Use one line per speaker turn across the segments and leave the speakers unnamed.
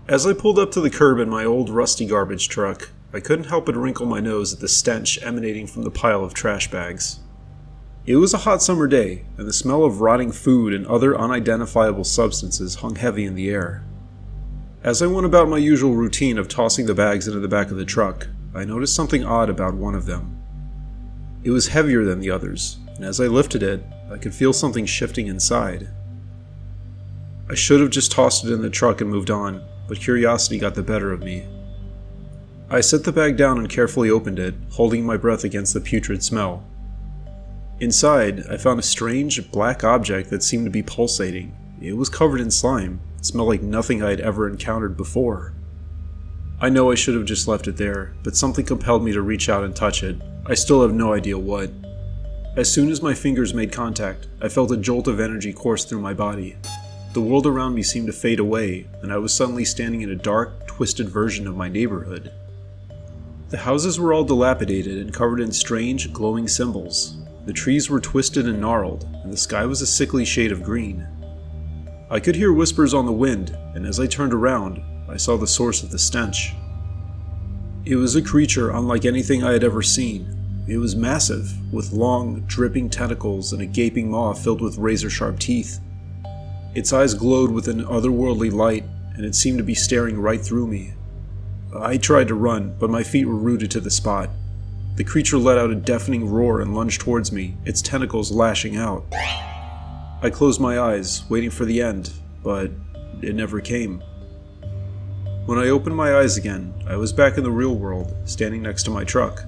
As I pulled up to the curb in my old rusty garbage truck, I couldn't help but wrinkle my nose at the stench emanating from the pile of trash bags. It was a hot summer day, and the smell of rotting food and other unidentifiable substances hung heavy in the air. As I went about my usual routine of tossing the bags into the back of the truck, I noticed something odd about one of them. It was heavier than the others, and as I lifted it, I could feel something shifting inside. I should have just tossed it in the truck and moved on, but curiosity got the better of me. I set the bag down and carefully opened it, holding my breath against the putrid smell. Inside, I found a strange, black object that seemed to be pulsating. It was covered in slime. It smelled like nothing I had ever encountered before. I know I should have just left it there, but something compelled me to reach out and touch it. I still have no idea what. As soon as my fingers made contact, I felt a jolt of energy course through my body. The world around me seemed to fade away, and I was suddenly standing in a dark, twisted version of my neighborhood. The houses were all dilapidated and covered in strange, glowing symbols. The trees were twisted and gnarled, and the sky was a sickly shade of green. I could hear whispers on the wind, and as I turned around, I saw the source of the stench. It was a creature unlike anything I had ever seen. It was massive, with long, dripping tentacles and a gaping maw filled with razor-sharp teeth. Its eyes glowed with an otherworldly light, and it seemed to be staring right through me. I tried to run, but my feet were rooted to the spot. The creature let out a deafening roar and lunged towards me, its tentacles lashing out. I closed my eyes, waiting for the end, but it never came. When I opened my eyes again, I was back in the real world, standing next to my truck.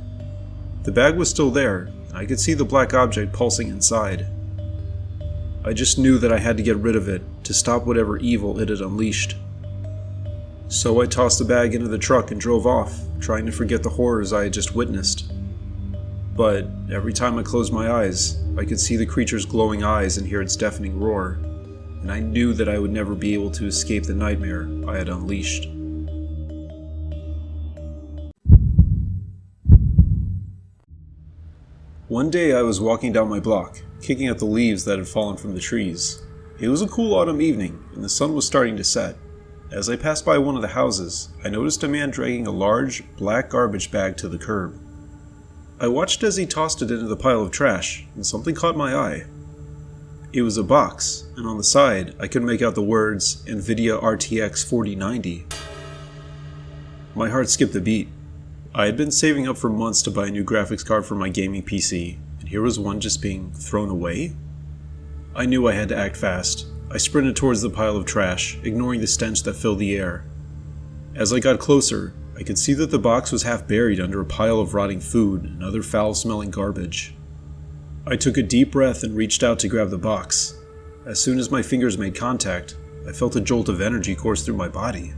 The bag was still there, and I could see the black object pulsing inside. I just knew that I had to get rid of it, to stop whatever evil it had unleashed. So I tossed the bag into the truck and drove off, trying to forget the horrors I had just witnessed. But every time I closed my eyes, I could see the creature's glowing eyes and hear its deafening roar, and I knew that I would never be able to escape the nightmare I had unleashed. One day I was walking down my block, kicking at the leaves that had fallen from the trees. It was a cool autumn evening, and the sun was starting to set. As I passed by one of the houses, I noticed a man dragging a large, black garbage bag to the curb. I watched as he tossed it into the pile of trash, and something caught my eye. It was a box, and on the side, I could make out the words NVIDIA RTX 4090. My heart skipped a beat. I had been saving up for months to buy a new graphics card for my gaming PC, and here was one just being thrown away? I knew I had to act fast. I sprinted towards the pile of trash, ignoring the stench that filled the air. As I got closer, I could see that the box was half buried under a pile of rotting food and other foul-smelling garbage. I took a deep breath and reached out to grab the box. As soon as my fingers made contact, I felt a jolt of energy course through my body.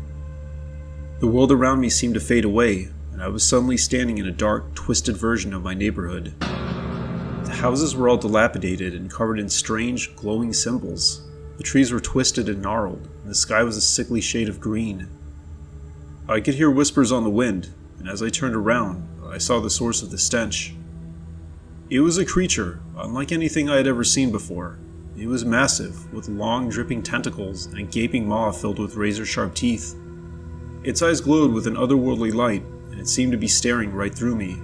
The world around me seemed to fade away, and I was suddenly standing in a dark, twisted version of my neighborhood. The houses were all dilapidated and covered in strange, glowing symbols. The trees were twisted and gnarled, and the sky was a sickly shade of green. I could hear whispers on the wind, and as I turned around, I saw the source of the stench. It was a creature, unlike anything I had ever seen before. It was massive, with long, dripping tentacles and a gaping maw filled with razor-sharp teeth. Its eyes glowed with an otherworldly light, and it seemed to be staring right through me.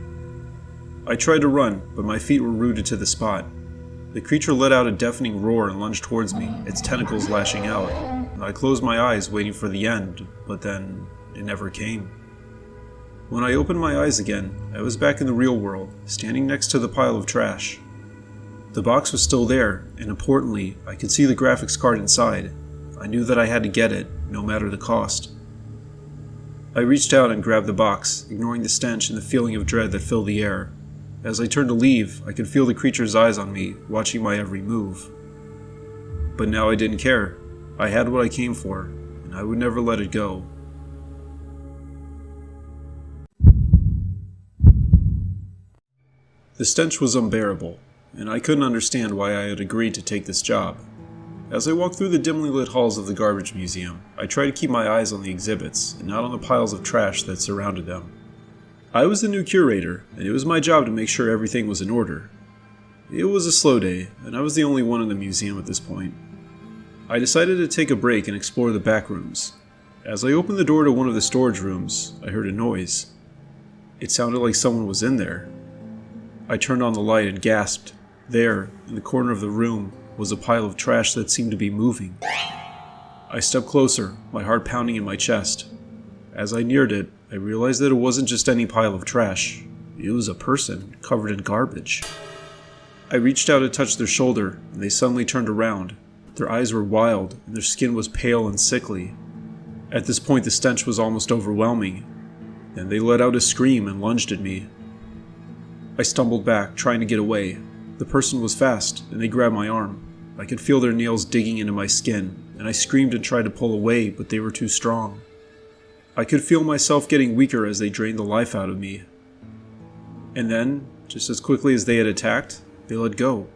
I tried to run, but my feet were rooted to the spot. The creature let out a deafening roar and lunged towards me, its tentacles lashing out. I closed my eyes, waiting for the end, but then it never came. When I opened my eyes again, I was back in the real world, standing next to the pile of trash. The box was still there, and importantly, I could see the graphics card inside. I knew that I had to get it, no matter the cost. I reached out and grabbed the box, ignoring the stench and the feeling of dread that filled the air. As I turned to leave, I could feel the creature's eyes on me, watching my every move. But now I didn't care. I had what I came for, and I would never let it go. The stench was unbearable, and I couldn't understand why I had agreed to take this job. As I walked through the dimly lit halls of the garbage museum, I tried to keep my eyes on the exhibits and not on the piles of trash that surrounded them. I was the new curator, and it was my job to make sure everything was in order. It was a slow day, and I was the only one in the museum at this point. I decided to take a break and explore the back rooms. As I opened the door to one of the storage rooms, I heard a noise. It sounded like someone was in there. I turned on the light and gasped. There, in the corner of the room, was a pile of trash that seemed to be moving. I stepped closer, my heart pounding in my chest. As I neared it, I realized that it wasn't just any pile of trash. It was a person, covered in garbage. I reached out to touch their shoulder, and they suddenly turned around. Their eyes were wild, and their skin was pale and sickly. At this point, the stench was almost overwhelming. Then they let out a scream and lunged at me. I stumbled back, trying to get away. The person was fast, and they grabbed my arm. I could feel their nails digging into my skin, and I screamed and tried to pull away, but they were too strong. I could feel myself getting weaker as they drained the life out of me. And then, just as quickly as they had attacked, they let go.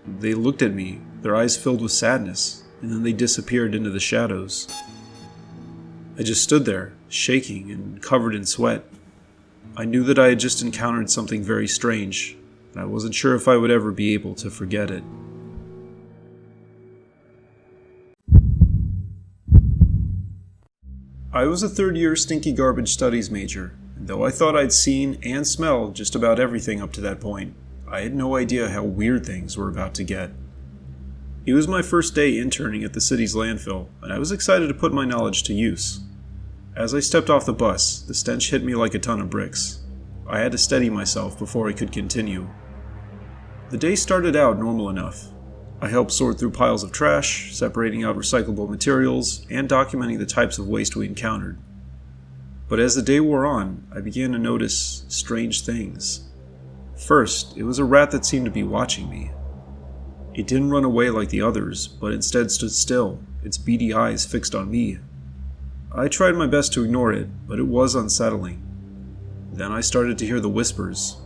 They looked at me, their eyes filled with sadness, and then they disappeared into the shadows. I just stood there, shaking and covered in sweat. I knew that I had just encountered something very strange, and I wasn't sure if I would ever be able to forget it. I was a third-year stinky garbage studies major, and though I thought I'd seen and smelled just about everything up to that point, I had no idea how weird things were about to get. It was my first day interning at the city's landfill, and I was excited to put my knowledge to use. As I stepped off the bus, the stench hit me like a ton of bricks. I had to steady myself before I could continue. The day started out normal enough. I helped sort through piles of trash, separating out recyclable materials, and documenting the types of waste we encountered. But as the day wore on, I began to notice strange things. First, it was a rat that seemed to be watching me. It didn't run away like the others, but instead stood still, its beady eyes fixed on me. I tried my best to ignore it, but it was unsettling. Then I started to hear the whispers.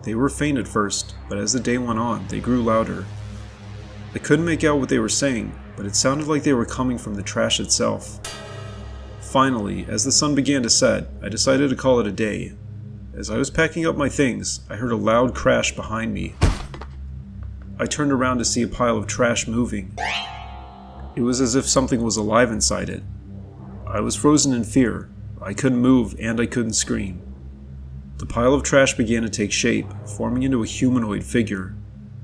They were faint at first, but as the day went on, they grew louder. I couldn't make out what they were saying, but it sounded like they were coming from the trash itself. Finally, as the sun began to set, I decided to call it a day. As I was packing up my things, I heard a loud crash behind me. I turned around to see a pile of trash moving. It was as if something was alive inside it. I was frozen in fear. I couldn't move and I couldn't scream. The pile of trash began to take shape, forming into a humanoid figure.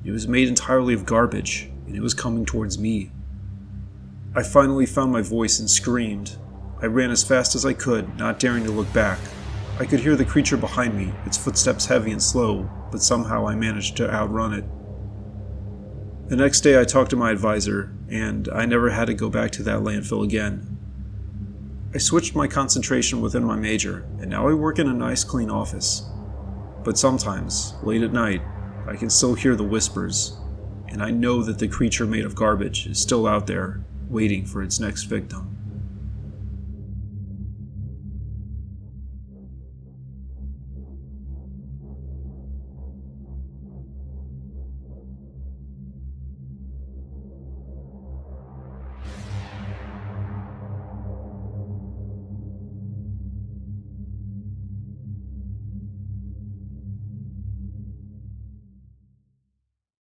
It was made entirely of garbage, and it was coming towards me. I finally found my voice and screamed. I ran as fast as I could, not daring to look back. I could hear the creature behind me, its footsteps heavy and slow, but somehow I managed to outrun it. The next day I talked to my advisor, and I never had to go back to that landfill again. I switched my concentration within my major, and now I work in a nice clean office. But sometimes, late at night, I can still hear the whispers, and I know that the creature made of garbage is still out there, waiting for its next victim.